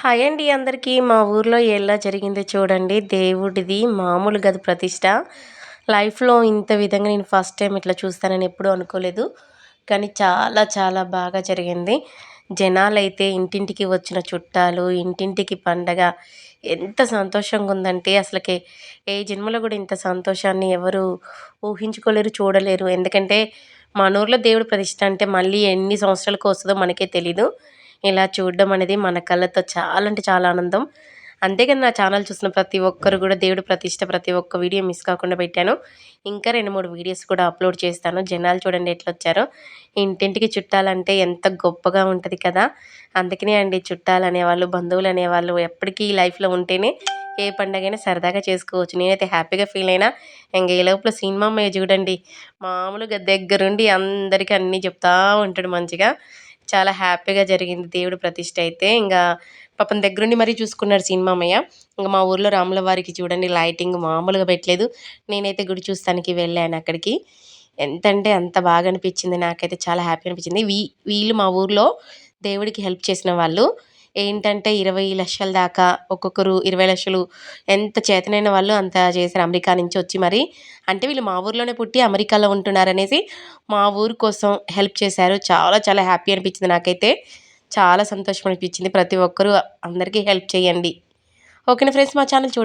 Hi అండి అందరికీ. మా ఊర్లో ఎలా జరిగిందో చూడండి. దేవుడిది మామూలు కాదు ప్రతిష్ట. లైఫ్‌లో ఇంత విధంగా నేను ఫస్ట్ టైం ఇట్లా చూస్తానని ఎప్పుడూ అనుకోలేదు. కానీ చాలా చాలా బాగా జరిగింది. జనాలైతే ఇంటింటికి వచ్చిన చుట్టాలు, ఇంటింటికి పండగ ఎంత సంతోషంగా ఉందంటే అసలకి ఏ జన్మలో కూడా ఇంత సంతోషాన్ని ఎవరు ఊహించుకోలేరు, చూడలేరు. ఎందుకంటే మన ఊర్లో దేవుడి ప్రతిష్ట అంటే మళ్ళీ ఎన్ని సంవత్సరాలకు వస్తదో మనకే తెలీదు. ఇలా చూడడం అనేది మన కళ్ళతో చాలా అంటే చాలా ఆనందం. అంతేగాని నా ఛానల్ చూసిన ప్రతి ఒక్కరు కూడా దేవుడి ప్రతిష్ట ప్రతి ఒక్క వీడియో మిస్ కాకుండా పెట్టాను. ఇంకా 2, 3 వీడియోస్ కూడా అప్లోడ్ చేస్తాను. జనాలు చూడండి ఎట్లొచ్చారో. ఇంటింటికి చుట్టాలంటే ఎంత గొప్పగా ఉంటది కదా! అందుకనే అండి చుట్టాలనేవాళ్ళు, బంధువులనేవాళ్ళు ఎప్పటికీ లైఫ్‌లో ఉంటేనే ఏ పండగైనా సరదాగా చేసుకోవచ్చు. నేనైతే హ్యాపీగా ఫీల్ అయినా. ఇంక ఈ లోపల సినిమా అమ్మయ్య చూడండి మామూలుగా దగ్గరుండి అందరికీ అన్నీ చెప్తా ఉంటాడు మంచిగా. చాలా హ్యాపీగా జరిగింది దేవుడి ప్రతిష్ఠ అయితే. ఇంగా పాపం దగ్గరుండి మరీ చూసుకున్నాడు సినిమామయ్య. ఇంక మా ఊర్లో రాముల వారికి చూడండి లైటింగ్ మామూలుగా పెట్టలేదు. నేనైతే గుడి చూస్తానికి వెళ్ళాను అక్కడికి. ఎంతంటే అంత బాగా అనిపించింది. నాకైతే చాలా హ్యాపీ అనిపించింది. వీళ్ళు మా ఊర్లో దేవుడికి హెల్ప్ చేసిన వాళ్ళు. ఏంటంటే 20,00,000 దాకా ఒక్కొక్కరు 20,00,000 ఎంత చేతనైన వాళ్ళు అంత చేశారు. అమెరికా నుంచి వచ్చి మరి. అంటే వీళ్ళు మా ఊర్లోనే పుట్టి అమెరికాలో ఉంటున్నారనేసి మా ఊరు కోసం హెల్ప్ చేశారు. చాలా చాలా హ్యాపీ అనిపించింది నాకైతే. చాలా సంతోషం అనిపించింది. ప్రతి ఒక్కరు అందరికీ హెల్ప్ చేయండి. ఓకేనా ఫ్రెండ్స్, మా ఛానల్ చూడండి.